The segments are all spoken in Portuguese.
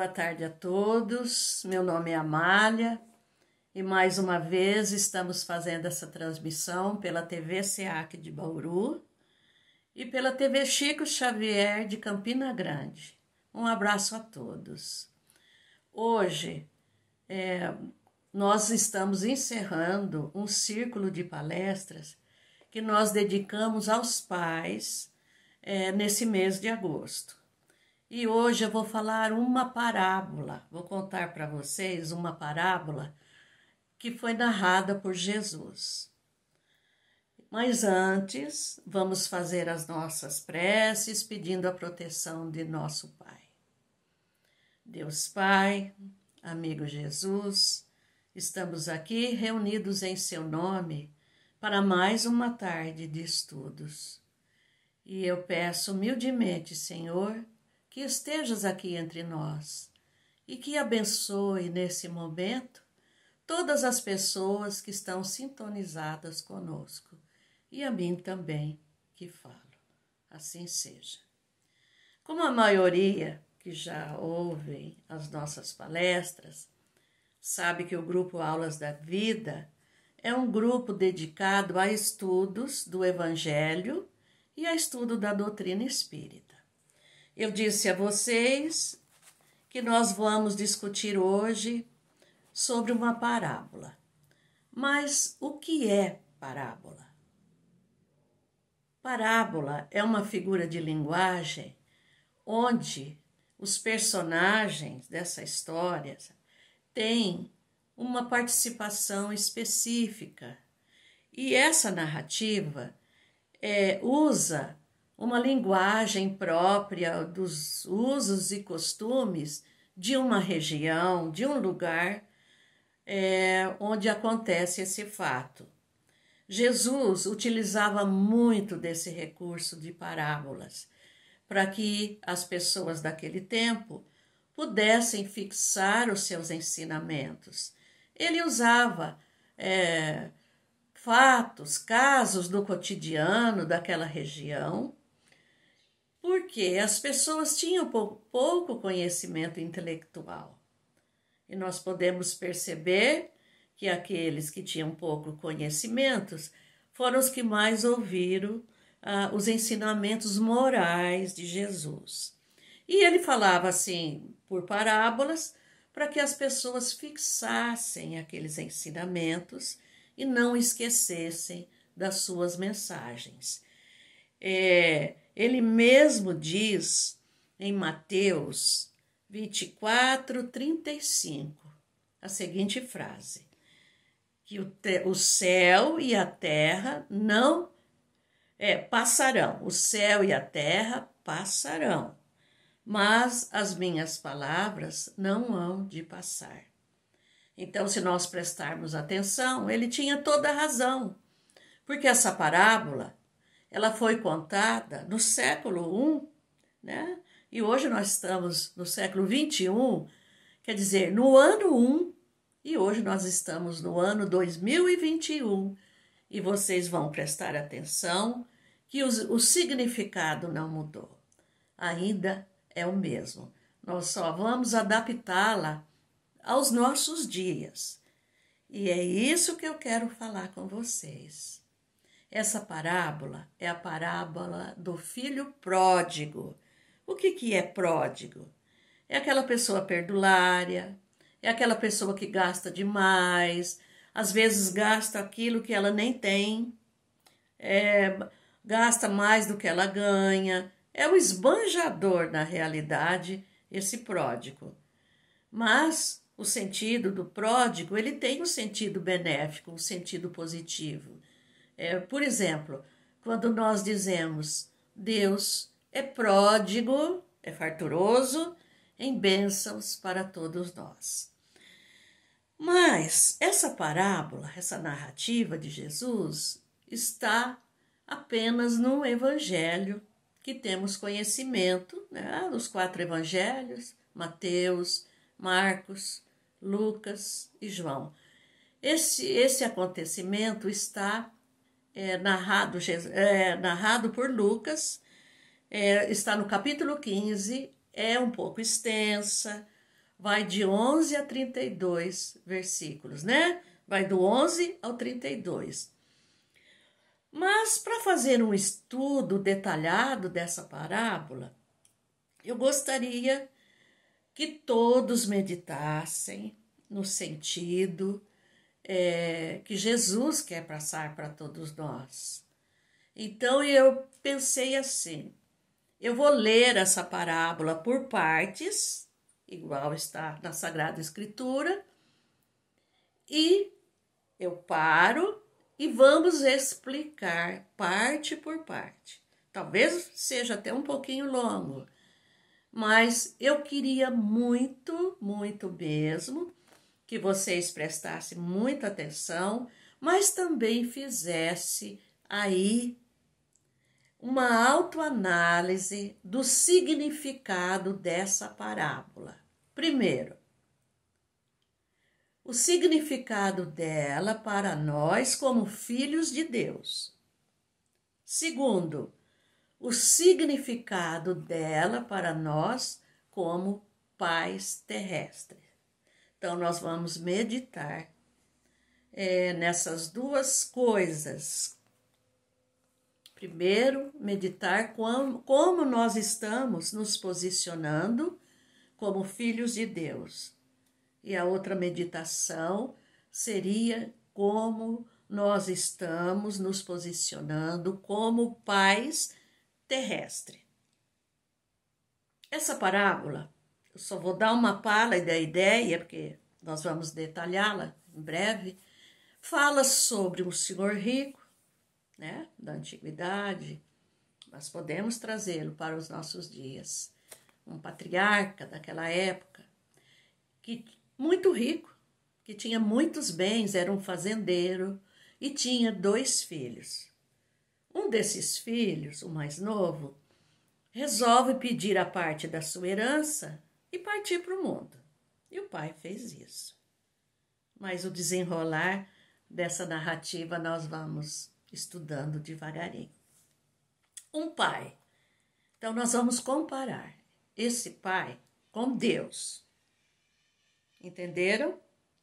Boa tarde a todos, meu nome é Amália e mais uma vez estamos fazendo essa transmissão pela TV SEAC de Bauru e pela TV Chico Xavier de Campina Grande. Um abraço a todos. Hoje nós estamos encerrando um círculo de palestras que nós dedicamos aos pais nesse mês de agosto. E hoje eu vou falar uma parábola, vou contar para vocês uma parábola que foi narrada por Jesus. Mas antes, vamos fazer as nossas preces pedindo a proteção de nosso Pai. Deus Pai, amigo Jesus, estamos aqui reunidos em seu nome para mais uma tarde de estudos. E eu peço humildemente, Senhor, que estejas aqui entre nós e que abençoe nesse momento todas as pessoas que estão sintonizadas conosco e a mim também que falo. Assim seja. Como a maioria que já ouvem as nossas palestras sabe que o Grupo Aulas da Vida é um grupo dedicado a estudos do Evangelho e a estudo da doutrina espírita. Eu disse a vocês que nós vamos discutir hoje sobre uma parábola. Mas o que é parábola? Parábola é uma figura de linguagem onde os personagens dessa história têm uma participação específica. E essa narrativa usa uma linguagem própria dos usos e costumes de uma região, de um lugar onde acontece esse fato. Jesus utilizava muito desse recurso de parábolas para que as pessoas daquele tempo pudessem fixar os seus ensinamentos. Ele usava fatos, casos do cotidiano daquela região, porque as pessoas tinham pouco conhecimento intelectual. E nós podemos perceber que aqueles que tinham pouco conhecimentos foram os que mais ouviram os ensinamentos morais de Jesus. E ele falava assim, por parábolas, para que as pessoas fixassem aqueles ensinamentos e não esquecessem das suas mensagens. Ele mesmo diz em Mateus 24:35 a seguinte frase, que o céu e a terra não passarão, o céu e a terra passarão, mas as minhas palavras não hão de passar. Então, se nós prestarmos atenção, ele tinha toda a razão, porque essa parábola ela foi contada no século I, né? E hoje nós estamos no século XXI, quer dizer, no ano 1, e hoje nós estamos no ano 2021. E vocês vão prestar atenção que o significado não mudou. Ainda é o mesmo. Nós só vamos adaptá-la aos nossos dias. E é isso que eu quero falar com vocês. Essa parábola é a parábola do filho pródigo. O que é pródigo? É aquela pessoa perdulária, é aquela pessoa que gasta demais, às vezes gasta aquilo que ela nem tem, gasta mais do que ela ganha. É o esbanjador, na realidade, esse pródigo. Mas o sentido do pródigo, ele tem um sentido benéfico, um sentido positivo. Por exemplo, quando nós dizemos Deus é pródigo, é farturoso em bênçãos para todos nós. Mas essa parábola, essa narrativa de Jesus está apenas no evangelho que temos conhecimento, né? Dos 4 evangelhos, Mateus, Marcos, Lucas e João. Esse acontecimento está narrado por Lucas, está no capítulo 15, é um pouco extensa, vai de 11 a 32 versículos, né? Vai do 11 ao 32. Mas para fazer um estudo detalhado dessa parábola, eu gostaria que todos meditassem no sentido que Jesus quer passar para todos nós. Então eu pensei assim, eu vou ler essa parábola por partes, igual está na Sagrada Escritura, e eu paro e vamos explicar parte por parte. Talvez seja até um pouquinho longo, mas eu queria muito, muito mesmo que vocês prestassem muita atenção, mas também fizesse aí uma autoanálise do significado dessa parábola. Primeiro, o significado dela para nós como filhos de Deus. Segundo, o significado dela para nós como pais terrestres. Então, nós vamos meditar nessas duas coisas. Primeiro, meditar como nós estamos nos posicionando como filhos de Deus. E a outra meditação seria como nós estamos nos posicionando como pais terrestres. Essa parábola, eu só vou dar uma palha da ideia, porque nós vamos detalhá-la em breve, fala sobre um senhor rico, né, da antiguidade, mas podemos trazê-lo para os nossos dias. Um patriarca daquela época, muito rico, que tinha muitos bens, era um fazendeiro e tinha 2 filhos. Um desses filhos, o mais novo, resolve pedir a parte da sua herança e partir para o mundo. E o pai fez isso. Mas o desenrolar dessa narrativa nós vamos estudando devagarinho. Um pai. Então nós vamos comparar esse pai com Deus. Entenderam?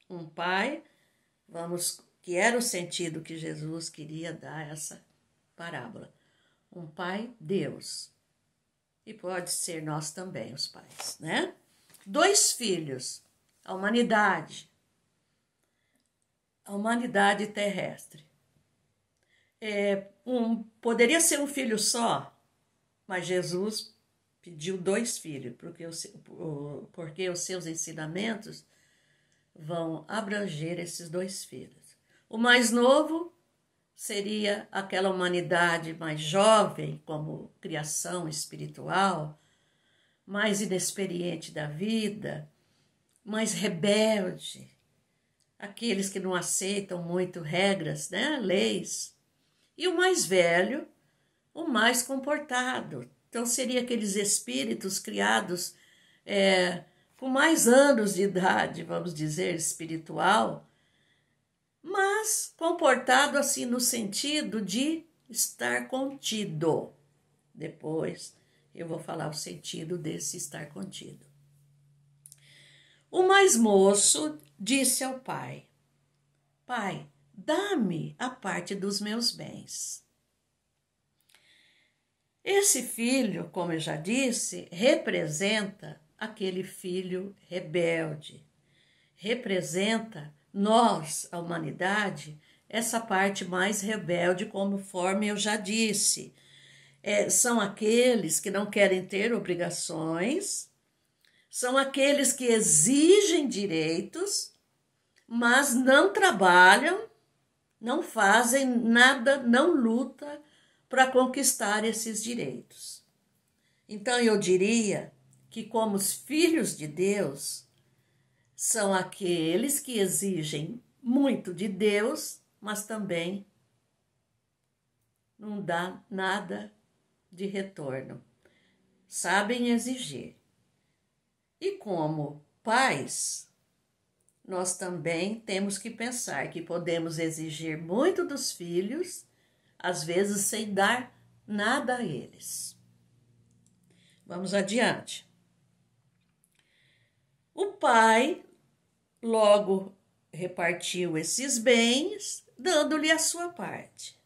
Um pai, que era o sentido que Jesus queria dar a essa parábola. Um pai, Deus. E pode ser nós também, os pais, né? 2 filhos, a humanidade terrestre. Poderia ser um filho só, mas Jesus pediu 2 filhos, porque os seus ensinamentos vão abranger esses 2 filhos. O mais novo seria aquela humanidade mais jovem, como criação espiritual, mais inexperiente da vida, mais rebelde, aqueles que não aceitam muito regras, né, leis. E o mais velho, o mais comportado. Então, seria aqueles espíritos criados com mais anos de idade, vamos dizer, espiritual, mas comportado assim no sentido de estar contido. Depois eu vou falar o sentido desse estar contido. O mais moço disse ao pai: Pai, dá-me a parte dos meus bens. Esse filho, como eu já disse, representa aquele filho rebelde. Representa nós, a humanidade, essa parte mais rebelde, conforme eu já disse. São aqueles que não querem ter obrigações, são aqueles que exigem direitos, mas não trabalham, não fazem nada, não lutam para conquistar esses direitos. Então eu diria que, como os filhos de Deus, são aqueles que exigem muito de Deus, mas também não dá nada de retorno. Sabem exigir. E como pais, nós também temos que pensar que podemos exigir muito dos filhos, às vezes sem dar nada a eles. Vamos adiante. O pai logo repartiu esses bens, dando-lhe a sua parte.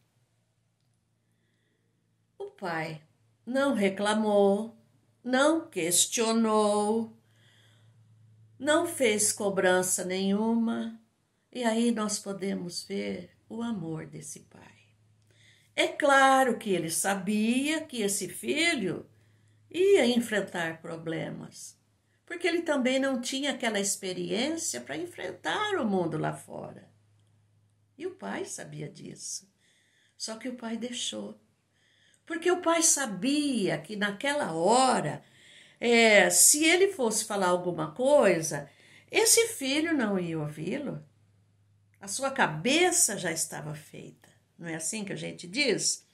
O pai não reclamou, não questionou, não fez cobrança nenhuma, e aí nós podemos ver o amor desse pai. É claro que ele sabia que esse filho ia enfrentar problemas, porque ele também não tinha aquela experiência para enfrentar o mundo lá fora. E o pai sabia disso. Só que o pai deixou. Porque o pai sabia que naquela hora, se ele fosse falar alguma coisa, esse filho não ia ouvi-lo. A sua cabeça já estava feita. Não é assim que a gente diz?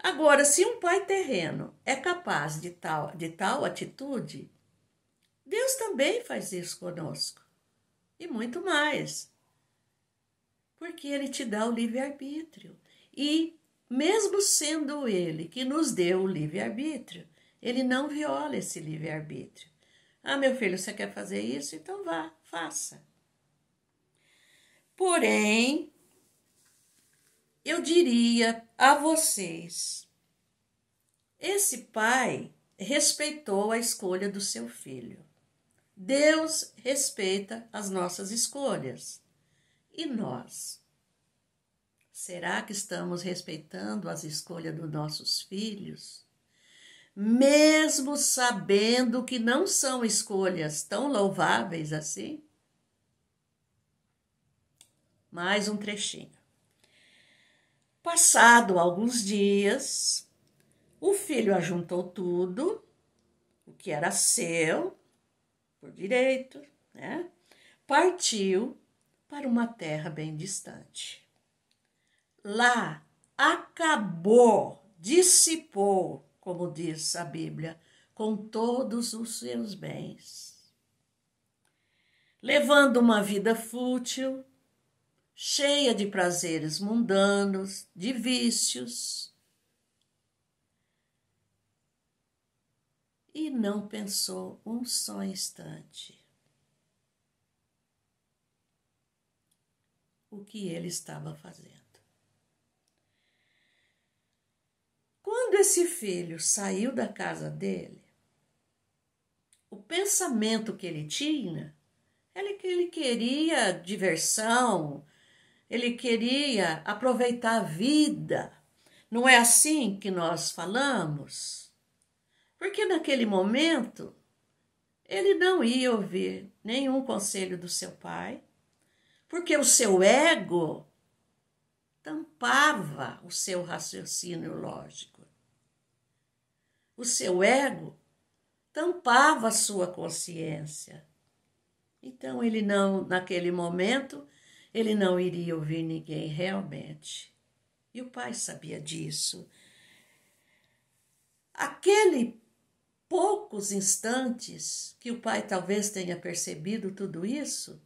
Agora, se um pai terreno é capaz de tal atitude, Deus também faz isso conosco. E muito mais. Porque Ele te dá o livre-arbítrio. E, mesmo sendo Ele que nos deu o livre-arbítrio, Ele não viola esse livre-arbítrio. Ah, meu filho, você quer fazer isso? Então vá, faça. Porém, eu diria a vocês, esse pai respeitou a escolha do seu filho. Deus respeita as nossas escolhas. E nós? Será que estamos respeitando as escolhas dos nossos filhos? Mesmo sabendo que não são escolhas tão louváveis assim? Mais um trechinho. Passado alguns dias, o filho ajuntou tudo, o que era seu, por direito, né? Partiu para uma terra bem distante. Lá acabou, dissipou, como diz a Bíblia, com todos os seus bens, levando uma vida fútil, cheia de prazeres mundanos, de vícios, e não pensou um só instante o que ele estava fazendo. Quando esse filho saiu da casa dele, o pensamento que ele tinha era que ele queria diversão, ele queria aproveitar a vida. Não é assim que nós falamos? Porque naquele momento ele não ia ouvir nenhum conselho do seu pai, porque o seu ego tampava o seu raciocínio lógico. O seu ego tampava a sua consciência. Então ele não, naquele momento, ele não iria ouvir ninguém realmente. E o pai sabia disso. Aquele poucos instantes que o pai talvez tenha percebido tudo isso,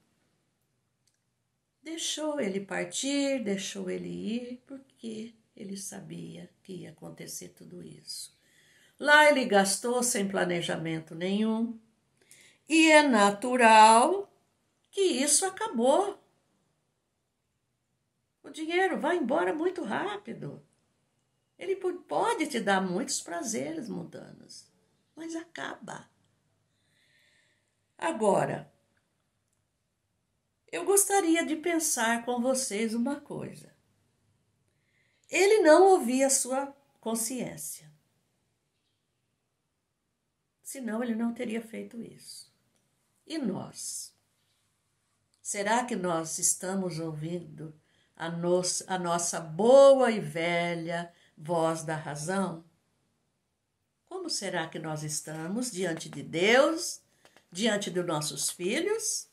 deixou ele partir, deixou ele ir, porque ele sabia que ia acontecer tudo isso. Lá ele gastou sem planejamento nenhum, e é natural que isso acabou. O dinheiro vai embora muito rápido. Ele pode te dar muitos prazeres mundanos, mas acaba. Agora, eu gostaria de pensar com vocês uma coisa. Ele não ouvia a sua consciência. Senão ele não teria feito isso. E nós? Será que nós estamos ouvindo a nossa boa e velha voz da razão? Como será que nós estamos diante de Deus, diante dos nossos filhos?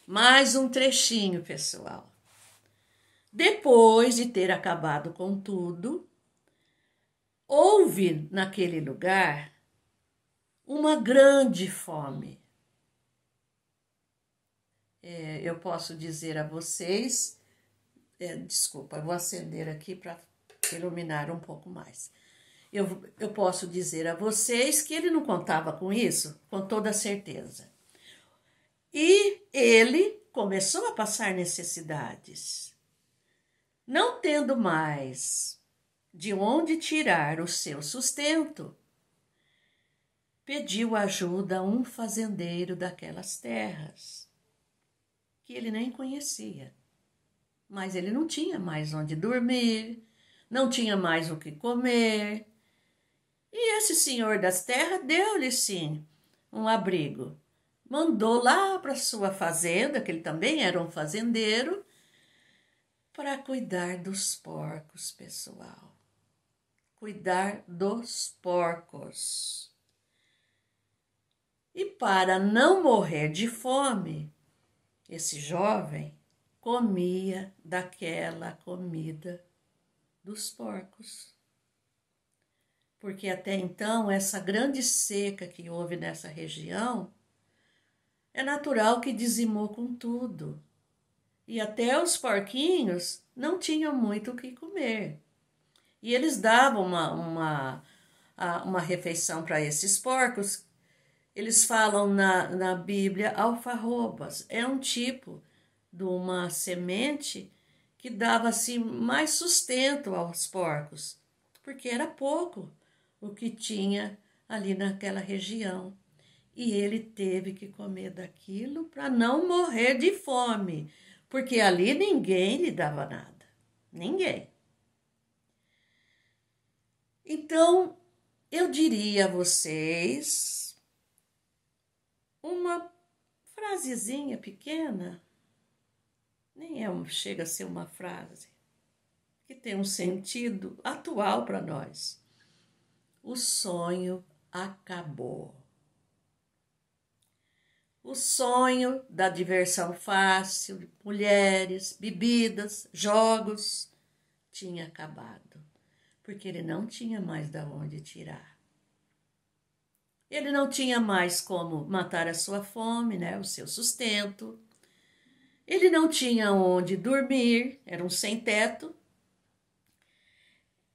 Mais um trechinho, pessoal. Depois de ter acabado com tudo, houve naquele lugar uma grande fome. Eu posso dizer a vocês, desculpa, eu vou acender aqui para iluminar um pouco mais. eu posso dizer a vocês que ele não contava com isso, com toda certeza. E ele começou a passar necessidades. Não tendo mais de onde tirar o seu sustento, pediu ajuda a um fazendeiro daquelas terras, que ele nem conhecia. Mas ele não tinha mais onde dormir, não tinha mais o que comer. E esse senhor das terras deu-lhe, sim, um abrigo. Mandou lá para sua fazenda, que ele também era um fazendeiro, para cuidar dos porcos, pessoal. Cuidar dos porcos. E para não morrer de fome, esse jovem comia daquela comida dos porcos. Porque até então, essa grande seca que houve nessa região, é natural que dizimou com tudo. E até os porquinhos não tinham muito o que comer. E eles davam uma refeição para esses porcos. Eles falam na Bíblia alfarrobas. É um tipo de uma semente que dava assim mais sustento aos porcos, porque era pouco o que tinha ali naquela região. E ele teve que comer daquilo para não morrer de fome, porque ali ninguém lhe dava nada. Ninguém. Então, eu diria a vocês uma frasezinha pequena, nem chega a ser uma frase, que tem um sentido atual para nós. O sonho acabou. O sonho da diversão fácil, mulheres, bebidas, jogos, tinha acabado, porque ele não tinha mais de onde tirar. Ele não tinha mais como matar a sua fome, né, o seu sustento. Ele não tinha onde dormir, era um sem-teto.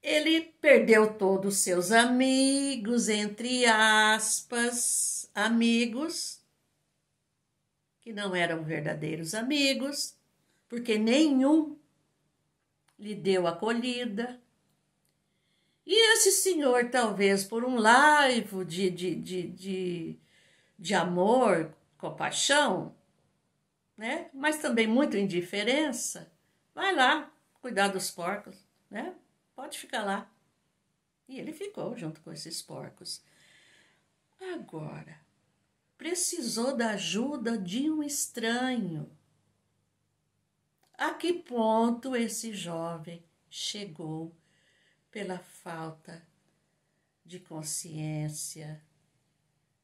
Ele perdeu todos os seus amigos, entre aspas, amigos, que não eram verdadeiros amigos, porque nenhum lhe deu acolhida. E esse senhor, talvez por um laivo de amor, compaixão, né? Mas também muita indiferença, vai lá cuidar dos porcos, né? Pode ficar lá. E ele ficou junto com esses porcos. Agora, precisou da ajuda de um estranho. A que ponto esse jovem chegou pela falta de consciência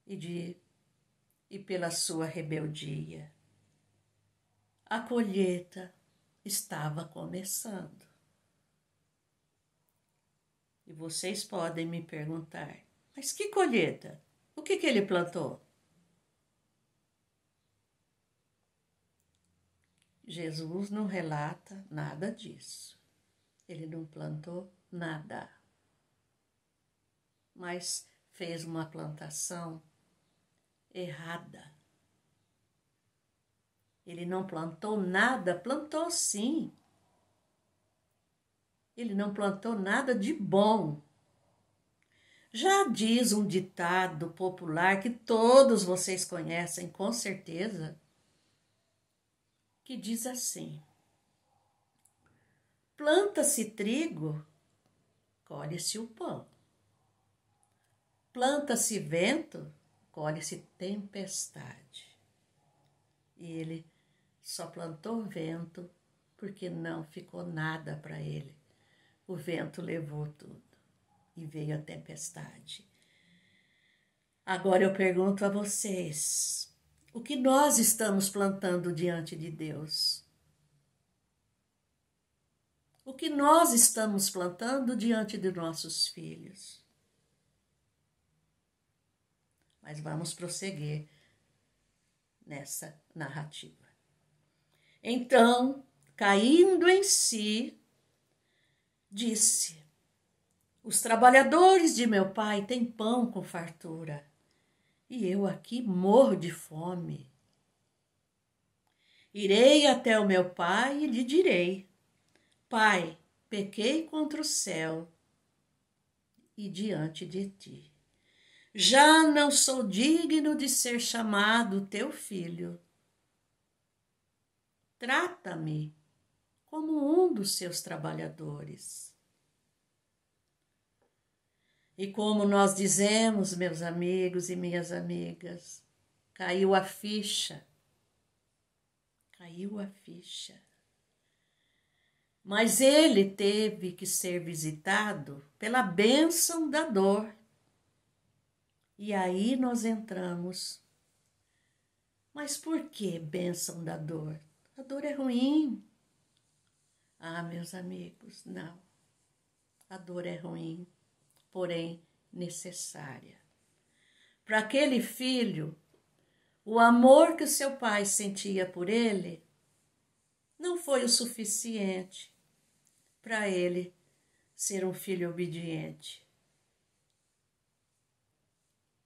e pela sua rebeldia? A colheita estava começando. E vocês podem me perguntar, mas que colheita? O que ele plantou? Jesus não relata nada disso. Ele não plantou nada. Mas fez uma plantação errada. Ele não plantou nada, plantou sim. Ele não plantou nada de bom. Já diz um ditado popular que todos vocês conhecem, com certeza, que diz assim: planta-se trigo, colhe-se o pão. Planta-se vento, colhe-se tempestade. E ele só plantou vento porque não ficou nada para ele. O vento levou tudo e veio a tempestade. Agora eu pergunto a vocês, o que nós estamos plantando diante de Deus? O que nós estamos plantando diante de nossos filhos? Mas vamos prosseguir nessa narrativa. Então, caindo em si, disse: Os trabalhadores de meu pai têm pão com fartura, e eu aqui morro de fome. Irei até o meu pai e lhe direi: Pai, pequei contra o céu e diante de ti. Já não sou digno de ser chamado teu filho. Trata-me como um dos seus trabalhadores. E como nós dizemos, meus amigos e minhas amigas, caiu a ficha. Caiu a ficha. Mas ele teve que ser visitado pela bênção da dor. E aí nós entramos. Mas por que bênção da dor? A dor é ruim. Ah, meus amigos, não. A dor é ruim, porém necessária. Para aquele filho, o amor que o seu pai sentia por ele não foi o suficiente para ele ser um filho obediente.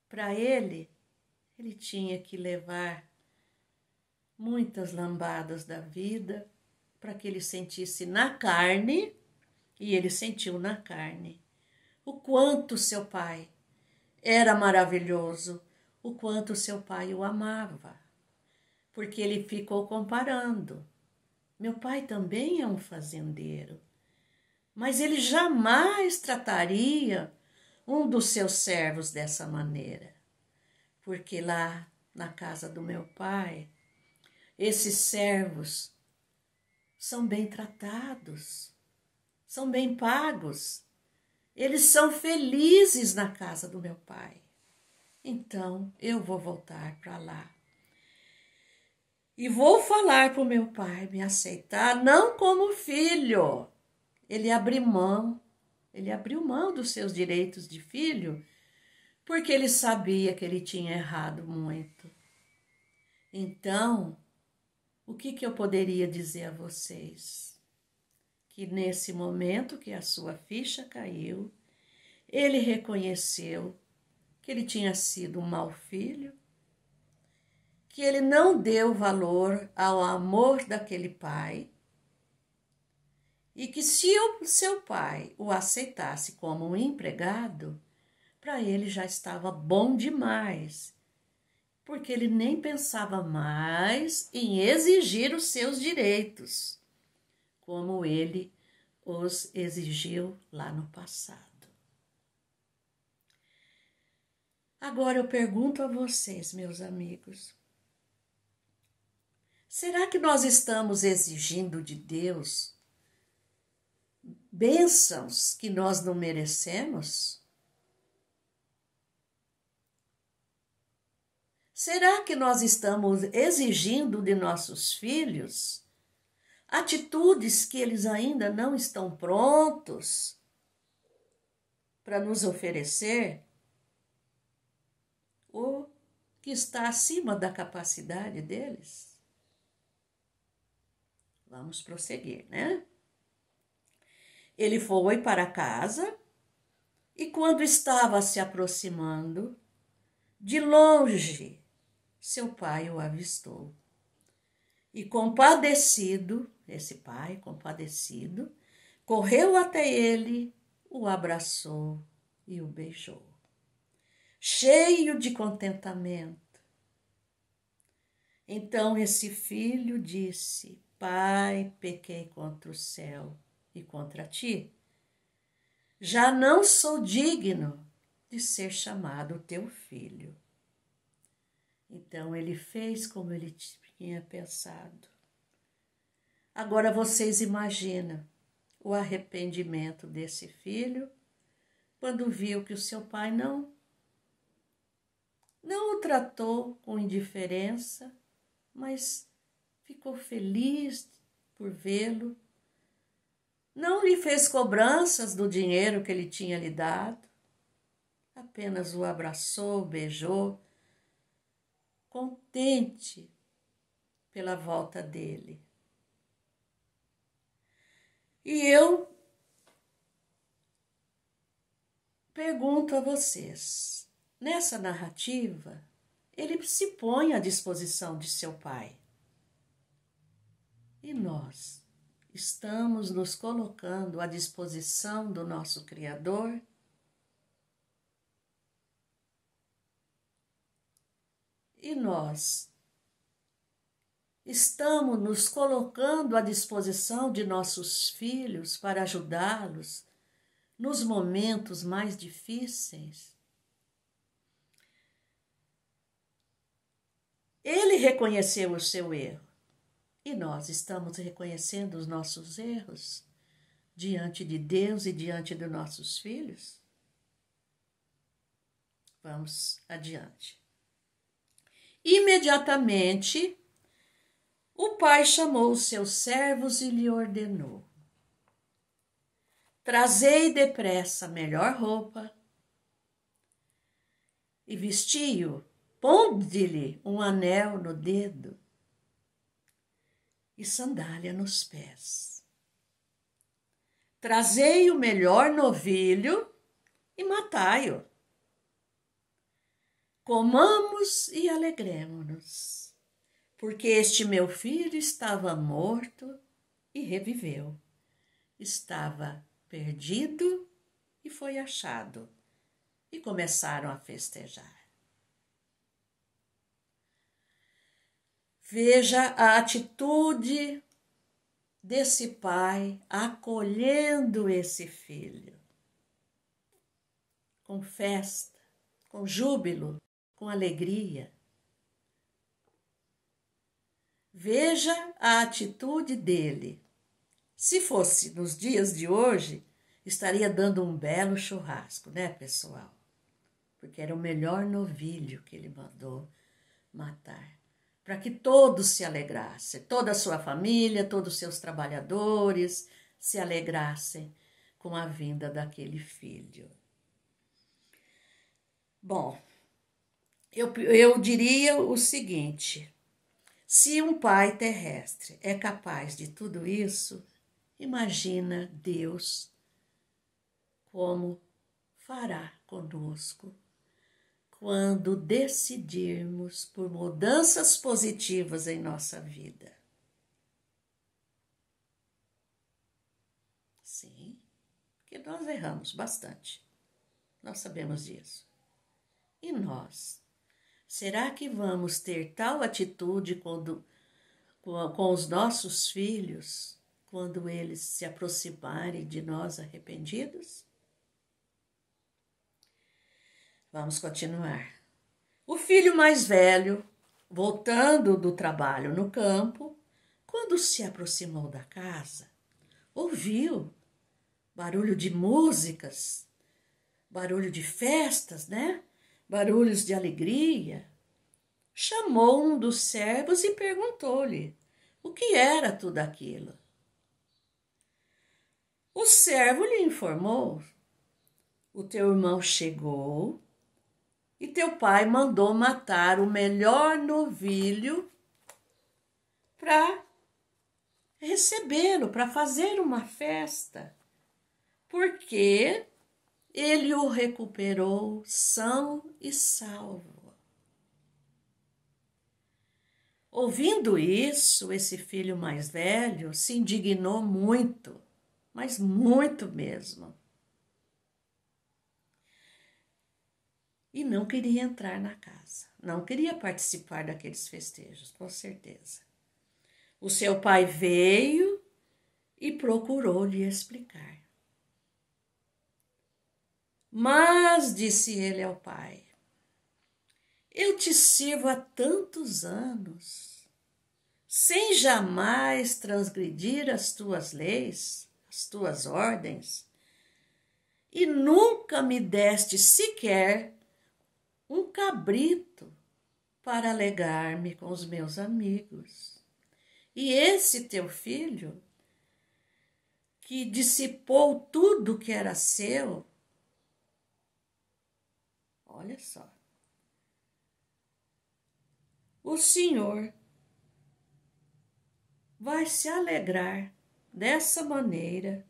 Para ele tinha que levar muitas lambadas da vida para que ele sentisse na carne, e ele sentiu na carne, o quanto seu pai era maravilhoso, o quanto seu pai o amava, porque ele ficou comparando. Meu pai também é um fazendeiro, mas ele jamais trataria um dos seus servos dessa maneira, porque lá na casa do meu pai, esses servos são bem tratados, são bem pagos, eles são felizes na casa do meu pai. Então eu vou voltar para lá e vou falar para o meu pai me aceitar, não como filho. Ele abriu mão dos seus direitos de filho, porque ele sabia que ele tinha errado muito. Então, o que eu poderia dizer a vocês? Que nesse momento que a sua ficha caiu, ele reconheceu que ele tinha sido um mau filho, que ele não deu valor ao amor daquele pai, e que se o seu pai o aceitasse como um empregado, para ele já estava bom demais, porque ele nem pensava mais em exigir os seus direitos, como ele os exigiu lá no passado. Agora eu pergunto a vocês, meus amigos, será que nós estamos exigindo de Deus bênçãos que nós não merecemos? Será que nós estamos exigindo de nossos filhos atitudes que eles ainda não estão prontos para nos oferecer? Ou que está acima da capacidade deles? Vamos prosseguir, né? Ele foi para casa e, quando estava se aproximando, de longe, seu pai o avistou. E compadecido, esse pai compadecido, correu até ele, o abraçou e o beijou, cheio de contentamento. Então esse filho disse: Pai, pequei contra o céu e contra ti. Já não sou digno de ser chamado teu filho. Então ele fez como ele tinha pensado. Agora vocês imaginam o arrependimento desse filho quando viu que o seu pai não o tratou com indiferença, mas ficou feliz por vê-lo. Não lhe fez cobranças do dinheiro que ele tinha lhe dado, apenas o abraçou, beijou, contente pela volta dele. E eu pergunto a vocês, nessa narrativa, ele se põe à disposição de seu pai. E nós estamos nos colocando à disposição do nosso Criador? E nós estamos nos colocando à disposição de nossos filhos para ajudá-los nos momentos mais difíceis? Ele reconheceu o seu erro e nós estamos reconhecendo os nossos erros diante de Deus e diante dos nossos filhos? Vamos adiante. Imediatamente, o pai chamou os seus servos e lhe ordenou: trazei depressa a melhor roupa e vesti-o, ponde-lhe um anel no dedo e sandália nos pés. Trazei o melhor novilho e matai-o. Comamos e alegremo-nos, porque este meu filho estava morto e reviveu. Estava perdido e foi achado. E começaram a festejar. Veja a atitude desse pai acolhendo esse filho. Com festa, com júbilo, com alegria. Veja a atitude dele. Se fosse nos dias de hoje, estaria dando um belo churrasco, né, pessoal? Porque era o melhor novilho que ele mandou matar, para que todos se alegrassem, toda a sua família, todos os seus trabalhadores se alegrassem com a vinda daquele filho. Bom, eu diria o seguinte: se um pai terrestre é capaz de tudo isso, imagina Deus como fará conosco quando decidirmos por mudanças positivas em nossa vida. Sim, porque nós erramos bastante. Nós sabemos disso. E nós? Será que vamos ter tal atitude com os nossos filhos quando eles se aproximarem de nós arrependidos? Vamos continuar. O filho mais velho, voltando do trabalho no campo, quando se aproximou da casa, ouviu barulho de músicas, barulho de festas, né? Barulhos de alegria. Chamou um dos servos e perguntou-lhe o que era tudo aquilo. O servo lhe informou: o teu irmão chegou e teu pai mandou matar o melhor novilho para recebê-lo, para fazer uma festa, porque ele o recuperou são e salvo. Ouvindo isso, esse filho mais velho se indignou muito, mas muito mesmo. E não queria entrar na casa, não queria participar daqueles festejos, com certeza. O seu pai veio e procurou lhe explicar. Mas, disse ele ao pai, eu te sirvo há tantos anos, sem jamais transgredir as tuas leis, as tuas ordens, e nunca me deste sequer um cabrito para alegar-me com os meus amigos. E esse teu filho, que dissipou tudo que era seu, olha só, o Senhor vai se alegrar dessa maneira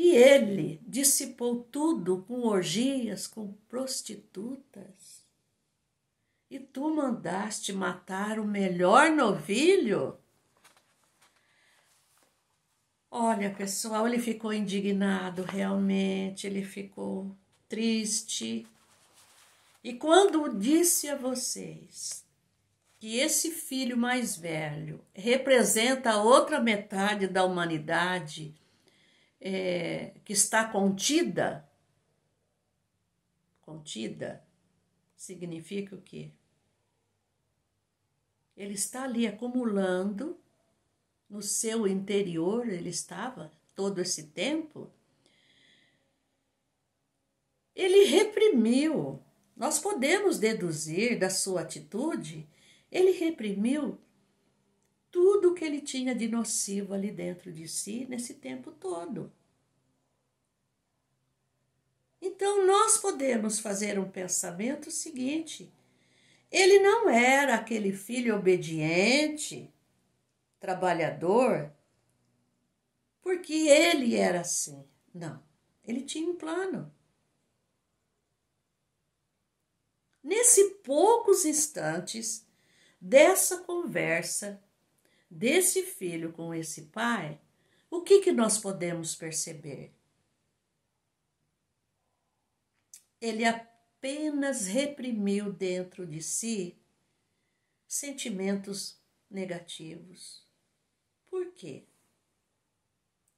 E ele dissipou tudo com orgias, com prostitutas. E tu mandaste matar o melhor novilho? Olha, pessoal, ele ficou indignado realmente, ele ficou triste. E quando disse a vocês que esse filho mais velho representa a outra metade da humanidade que está contida significa o quê? Ele está ali acumulando no seu interior, ele estava todo esse tempo. Ele reprimiu. Nós podemos deduzir da sua atitude, ele reprimiu tudo que ele tinha de nocivo ali dentro de si nesse tempo todo. Então, nós podemos fazer um pensamento seguinte: ele não era aquele filho obediente, trabalhador, porque ele era assim. Não, ele tinha um plano. Nesse poucos instantes dessa conversa, desse filho com esse pai, o que nós podemos perceber? Ele apenas reprimiu dentro de si sentimentos negativos. Por quê?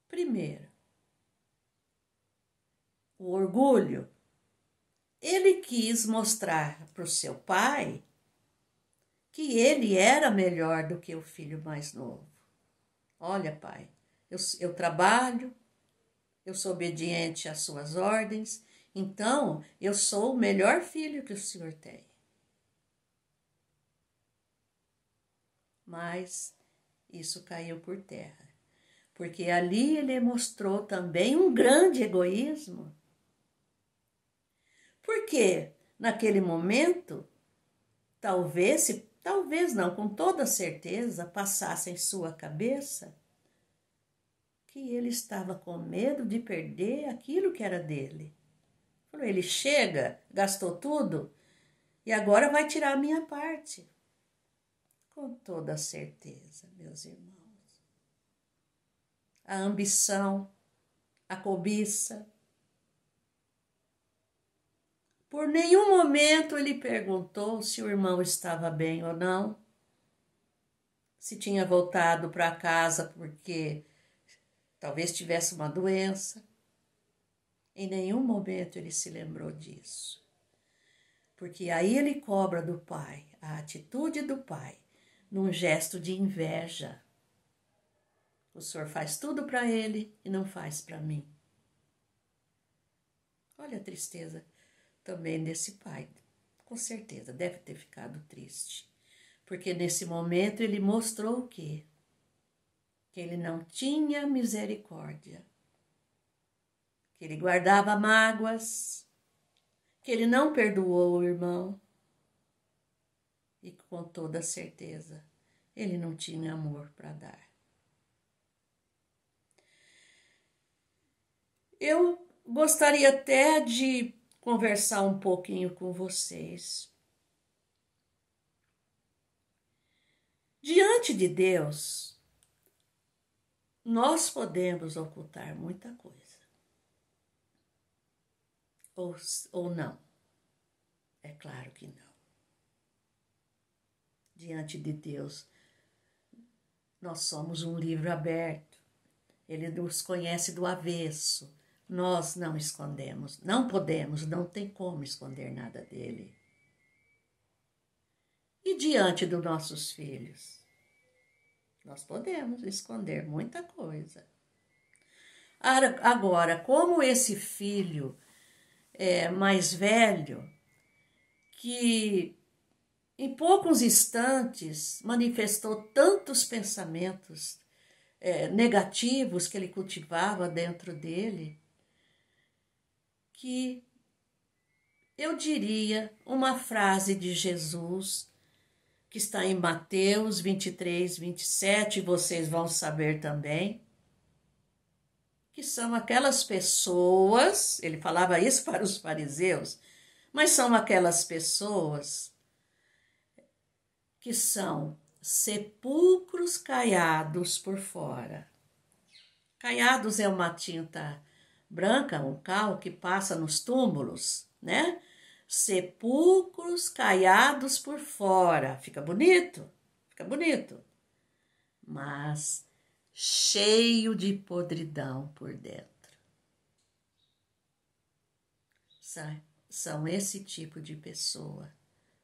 Primeiro, o orgulho. Ele quis mostrar para o seu pai que ele era melhor do que o filho mais novo. Olha, pai, eu trabalho, eu sou obediente às suas ordens, então eu sou o melhor filho que o senhor tem. Mas isso caiu por terra, porque ali ele mostrou também um grande egoísmo. Porque naquele momento, talvez não, com toda certeza, passasse em sua cabeça que ele estava com medo de perder aquilo que era dele. Ele chega, gastou tudo e agora vai tirar a minha parte. Com toda certeza, meus irmãos. A ambição, a cobiça. Por nenhum momento ele perguntou se o irmão estava bem ou não, se tinha voltado para casa porque talvez tivesse uma doença. Em nenhum momento ele se lembrou disso. Porque aí ele cobra do pai, a atitude do pai, num gesto de inveja. O senhor faz tudo para ele e não faz para mim. Olha a tristeza também desse pai. Com certeza deve ter ficado triste. Porque nesse momento ele mostrou o quê? Que ele não tinha misericórdia. Que ele guardava mágoas. Que ele não perdoou o irmão. E com toda certeza ele não tinha amor para dar. Eu gostaria até de conversar um pouquinho com vocês. Diante de Deus, nós podemos ocultar muita coisa. Ou não. É claro que não. Diante de Deus, nós somos um livro aberto. Ele nos conhece do avesso. Nós não escondemos, não podemos, não tem como esconder nada dele. E diante dos nossos filhos? Nós podemos esconder muita coisa. Agora, como esse filho mais velho, que em poucos instantes manifestou tantos pensamentos negativos que ele cultivava dentro dele, que eu diria uma frase de Jesus, que está em Mateus 23, 27, vocês vão saber também. que são aquelas pessoas, ele falava isso para os fariseus, mas são aquelas pessoas que são sepulcros caiados por fora. Caiados é uma tinta branca, um cal que passa nos túmulos, né? Sepulcros caiados por fora. Fica bonito? Fica bonito. Mas cheio de podridão por dentro. São esse tipo de pessoa.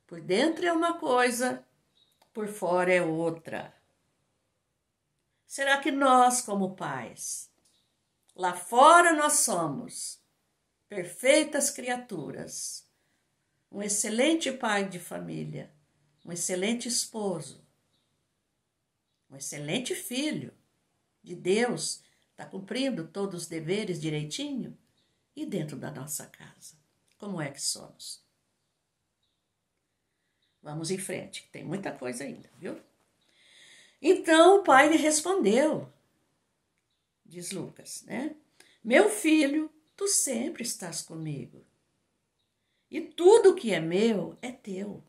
Por dentro é uma coisa, por fora é outra. Será que nós, como pais, lá fora nós somos perfeitas criaturas, um excelente pai de família, um excelente esposo, um excelente filho de Deus, está cumprindo todos os deveres direitinho? E dentro da nossa casa, como é que somos? Vamos em frente, que tem muita coisa ainda, viu? Então o pai lhe respondeu, diz Lucas, né? Meu filho, tu sempre estás comigo, e tudo que é meu é teu.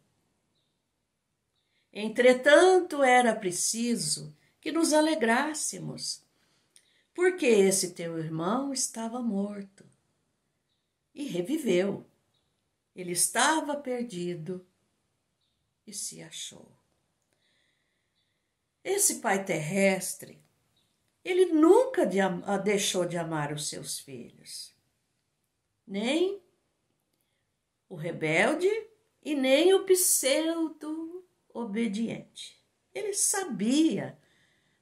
Entretanto, era preciso que nos alegrássemos, porque esse teu irmão estava morto e reviveu. Ele estava perdido e se achou. Esse pai terrestre, ele nunca deixou de amar os seus filhos, nem o rebelde e nem o pseudo-obediente. Ele sabia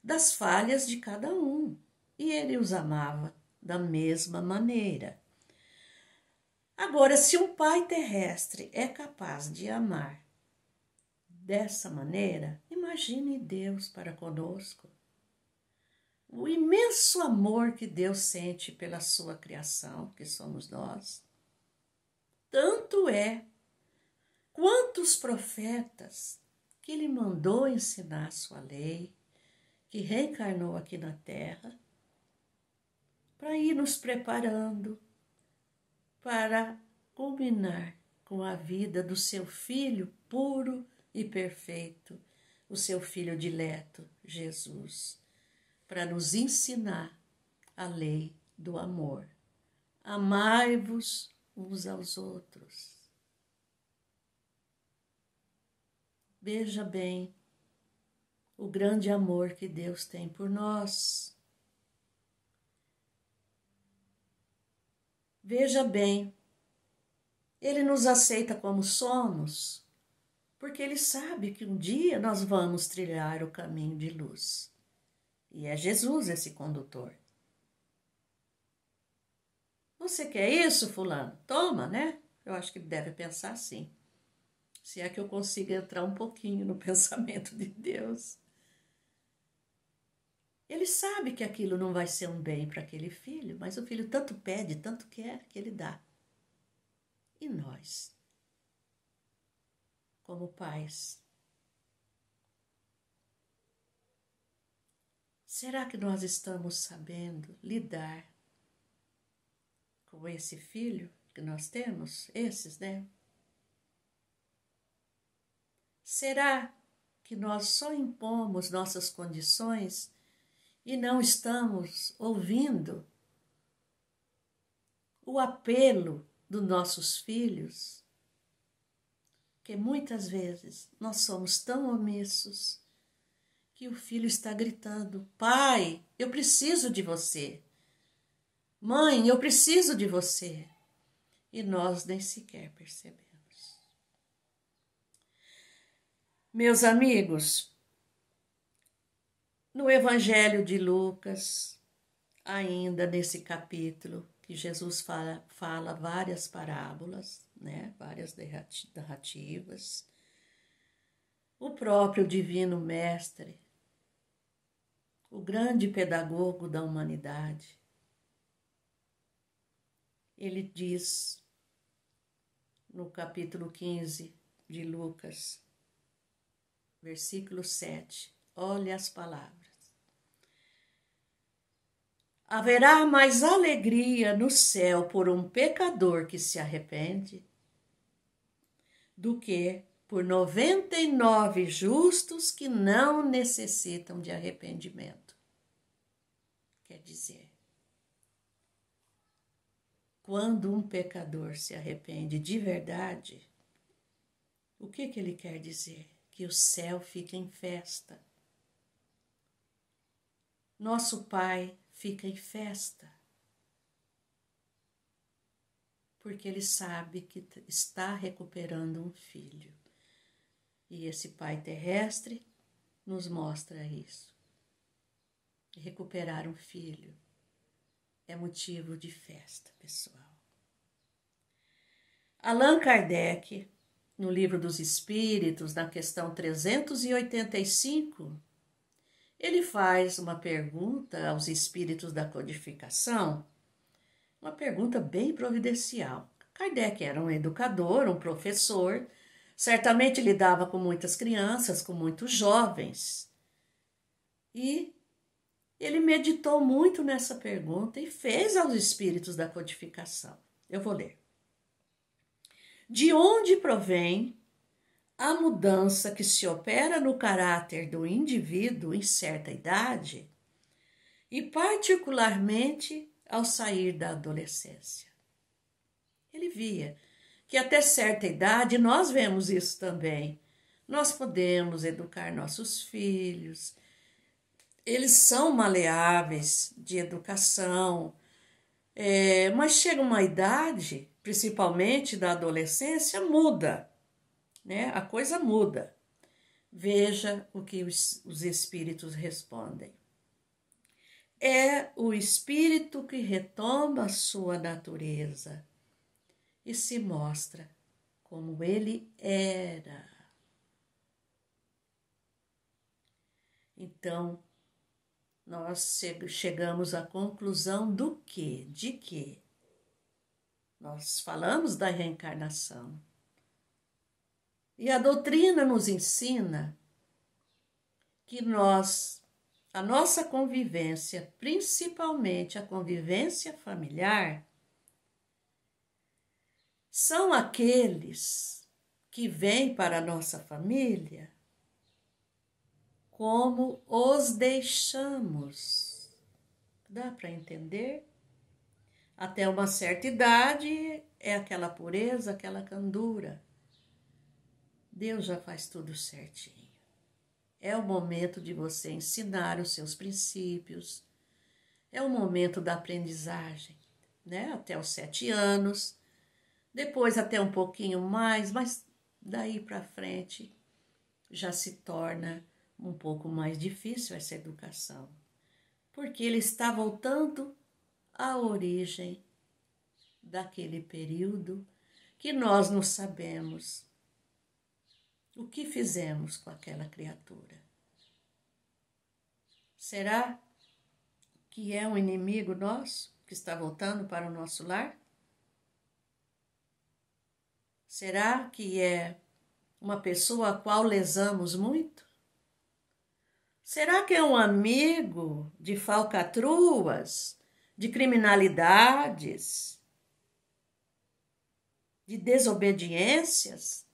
das falhas de cada um e ele os amava da mesma maneira. Agora, se um pai terrestre é capaz de amar dessa maneira, imagine Deus para conosco. O imenso amor que Deus sente pela sua criação, que somos nós. Tanto é quantos profetas que ele mandou ensinar sua lei, que reencarnou aqui na terra, para ir nos preparando para culminar com a vida do seu filho puro e perfeito, o seu filho dileto, Jesus, para nos ensinar a lei do amor. Amai-vos uns aos outros. Veja bem o grande amor que Deus tem por nós. Veja bem, Ele nos aceita como somos, porque Ele sabe que um dia nós vamos trilhar o caminho de luz. E é Jesus esse condutor. Você quer isso, fulano? Toma, né? Eu acho que deve pensar assim. Se é que eu consigo entrar um pouquinho no pensamento de Deus. Ele sabe que aquilo não vai ser um bem para aquele filho, mas o filho tanto pede, tanto quer, que ele dá. E nós, como pais, será que nós estamos sabendo lidar com esse filho que nós temos? Esses, né? Será que nós só impomos nossas condições e não estamos ouvindo o apelo dos nossos filhos? Porque muitas vezes nós somos tão omissos que o filho está gritando: pai, eu preciso de você. Mãe, eu preciso de você. E nós nem sequer percebemos. Meus amigos, no Evangelho de Lucas, ainda nesse capítulo, que Jesus fala várias parábolas, né? Várias narrativas, o próprio Divino Mestre, o grande pedagogo da humanidade, ele diz no capítulo 15 de Lucas, versículo 7, olha as palavras. Haverá mais alegria no céu por um pecador que se arrepende do que por 99 justos que não necessitam de arrependimento. Quer dizer, quando um pecador se arrepende de verdade, o que ele quer dizer? Que o céu fica em festa. Nosso Pai fica em festa, porque Ele sabe que está recuperando um filho. E esse Pai terrestre nos mostra isso. Recuperar um filho é motivo de festa, pessoal. Allan Kardec, no Livro dos Espíritos, na questão 385, ele faz uma pergunta aos espíritos da codificação, uma pergunta bem providencial. Kardec era um educador, um professor, certamente lidava com muitas crianças, com muitos jovens. E ele meditou muito nessa pergunta e fez aos espíritos da codificação. Eu vou ler. De onde provém a mudança que se opera no caráter do indivíduo em certa idade e particularmente ao sair da adolescência? Ele via que até certa idade, nós vemos isso também, nós podemos educar nossos filhos, eles são maleáveis de educação, mas chega uma idade, principalmente da adolescência, muda. Né? A coisa muda. Veja o que os espíritos respondem. É o espírito que retoma a sua natureza e se mostra como ele era. Então, nós chegamos à conclusão do quê? De quê? Nós falamos da reencarnação. E a doutrina nos ensina que a nossa convivência, principalmente a convivência familiar, são aqueles que vêm para a nossa família como os deixamos. Dá para entender? Até uma certa idade é aquela pureza, aquela candura. Deus já faz tudo certinho. É o momento de você ensinar os seus princípios. É o momento da aprendizagem, né? Até os 7 anos. Depois até um pouquinho mais, mas daí para frente já se torna um pouco mais difícil essa educação. Porque ele está voltando à origem daquele período que nós não sabemos o que fizemos com aquela criatura. Será que é um inimigo nosso que está voltando para o nosso lar? Será que é uma pessoa a qual lesamos muito? Será que é um amigo de falcatruas, de criminalidades, de desobediências,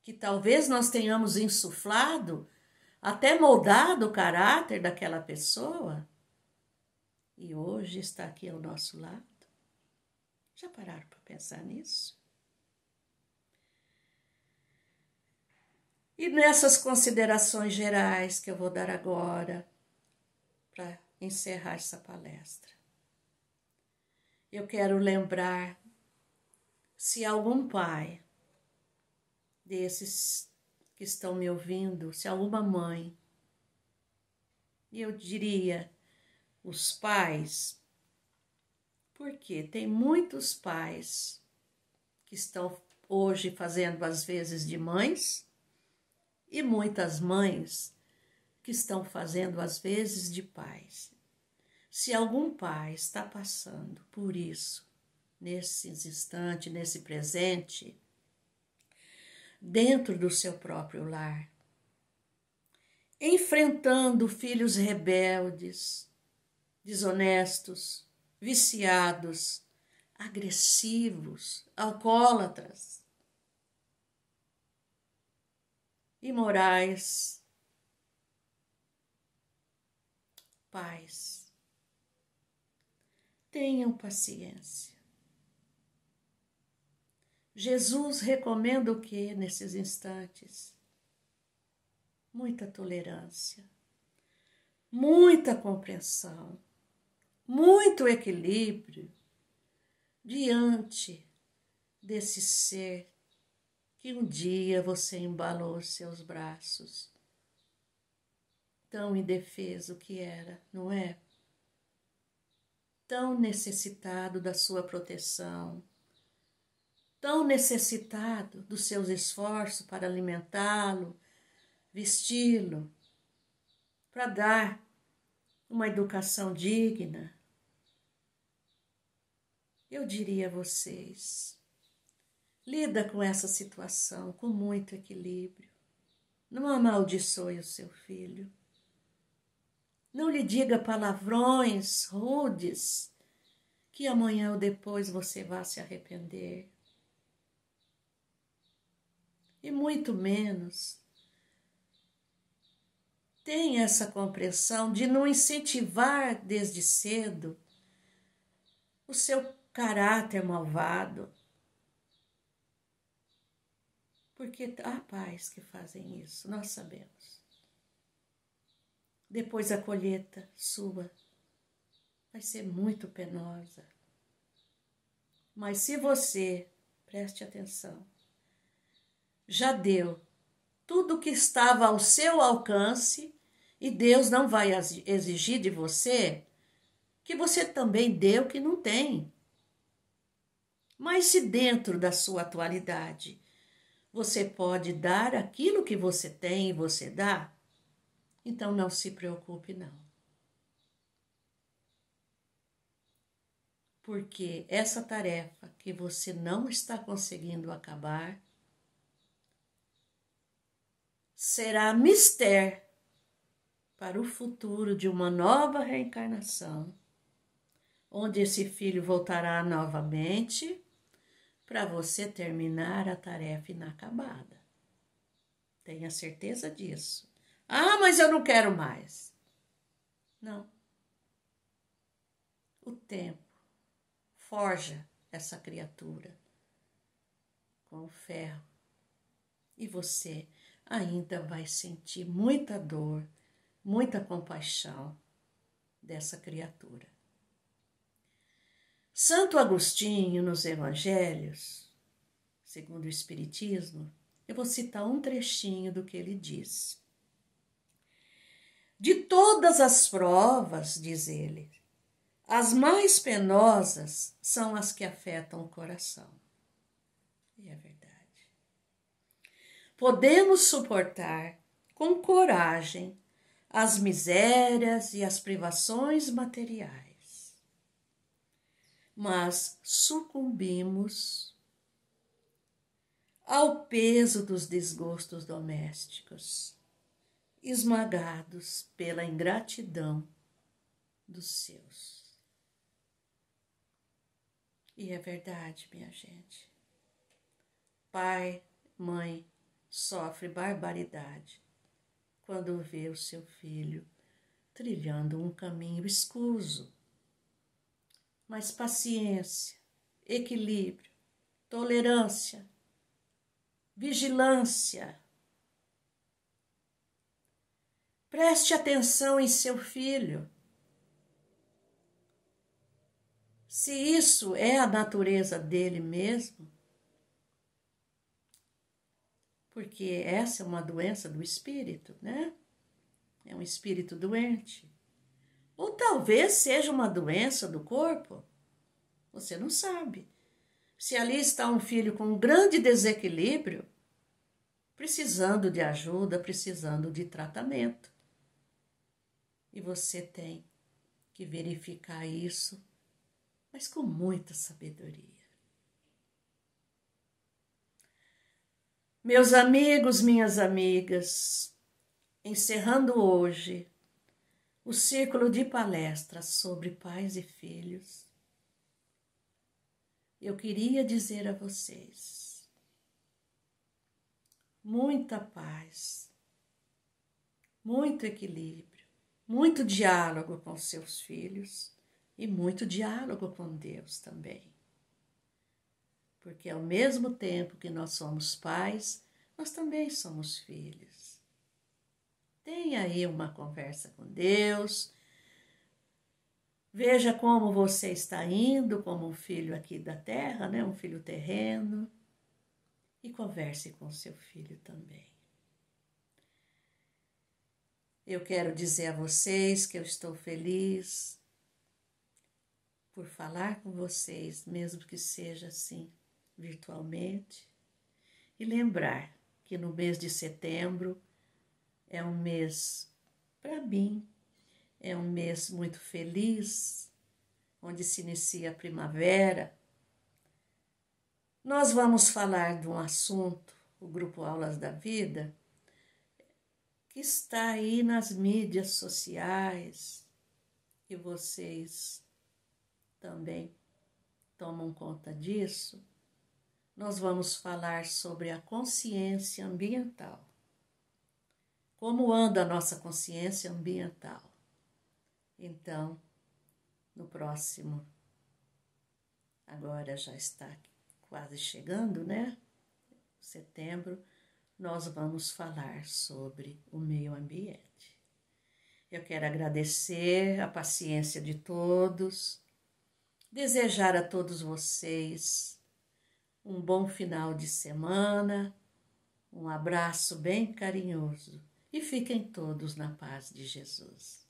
que talvez nós tenhamos insuflado, até moldado o caráter daquela pessoa, e hoje está aqui ao nosso lado? Já pararam para pensar nisso? E nessas considerações gerais que eu vou dar agora, para encerrar essa palestra, eu quero lembrar, se algum pai desses que estão me ouvindo, se alguma mãe, e eu diria os pais, porque tem muitos pais que estão hoje fazendo às vezes de mães e muitas mães que estão fazendo às vezes de pais. Se algum pai está passando por isso, nesses instantes, nesse presente, dentro do seu próprio lar, enfrentando filhos rebeldes, desonestos, viciados, agressivos, alcoólatras, imorais. Pais, tenham paciência. Jesus recomenda o que nesses instantes? Muita tolerância, muita compreensão, muito equilíbrio diante desse ser que um dia você embalou os seus braços. Tão indefeso que era, não é? Tão necessitado da sua proteção, tão necessitado dos seus esforços para alimentá-lo, vesti-lo, para dar uma educação digna. Eu diria a vocês, lida com essa situação com muito equilíbrio. Não amaldiçoe o seu filho. Não lhe diga palavrões rudes que amanhã ou depois você vá se arrepender. E muito menos tenha essa compreensão de não incentivar desde cedo o seu caráter malvado. Porque há pais que fazem isso, nós sabemos. Depois a colheita sua vai ser muito penosa. Mas se você, preste atenção, já deu tudo o que estava ao seu alcance e Deus não vai exigir de você que você também dê o que não tem. Mas se dentro da sua atualidade você pode dar aquilo que você tem e você dá, então não se preocupe não. Porque essa tarefa que você não está conseguindo acabar será mistério para o futuro de uma nova reencarnação, onde esse filho voltará novamente para você terminar a tarefa inacabada. Tenha certeza disso. Ah, mas eu não quero mais. Não. O tempo forja essa criatura com o ferro e você ainda vai sentir muita dor, muita compaixão dessa criatura. Santo Agostinho, nos Evangelhos, segundo o Espiritismo, eu vou citar um trechinho do que ele diz. De todas as provas, diz ele, as mais penosas são as que afetam o coração. E é verdade. Podemos suportar com coragem as misérias e as privações materiais, mas sucumbimos ao peso dos desgostos domésticos, esmagados pela ingratidão dos seus. E é verdade, minha gente. Pai, mãe, sofre barbaridade quando vê o seu filho trilhando um caminho escuso. Mas paciência, equilíbrio, tolerância, vigilância. Preste atenção em seu filho. Se isso é a natureza dele mesmo, porque essa é uma doença do espírito, né? É um espírito doente. Ou talvez seja uma doença do corpo. Você não sabe. Se ali está um filho com um grande desequilíbrio, precisando de ajuda, precisando de tratamento. E você tem que verificar isso, mas com muita sabedoria. Meus amigos, minhas amigas, encerrando hoje o círculo de palestras sobre pais e filhos, eu queria dizer a vocês: muita paz, muito equilíbrio, muito diálogo com seus filhos e muito diálogo com Deus também. Porque ao mesmo tempo que nós somos pais, nós também somos filhos. Tenha aí uma conversa com Deus. Veja como você está indo como um filho aqui da terra, né? Um filho terreno. E converse com seu filho também. Eu quero dizer a vocês que eu estou feliz por falar com vocês, mesmo que seja assim, virtualmente. E lembrar que no mês de setembro é um mês, para mim, é um mês muito feliz, onde se inicia a primavera. Nós vamos falar de um assunto, o Grupo Aulas da Vida, que está aí nas mídias sociais, e vocês também tomam conta disso. Nós vamos falar sobre a consciência ambiental. Como anda a nossa consciência ambiental? Então, no próximo, agora já está quase chegando, né? Setembro, nós vamos falar sobre o meio ambiente. Eu quero agradecer a paciência de todos, desejar a todos vocês um bom final de semana, um abraço bem carinhoso e fiquem todos na paz de Jesus.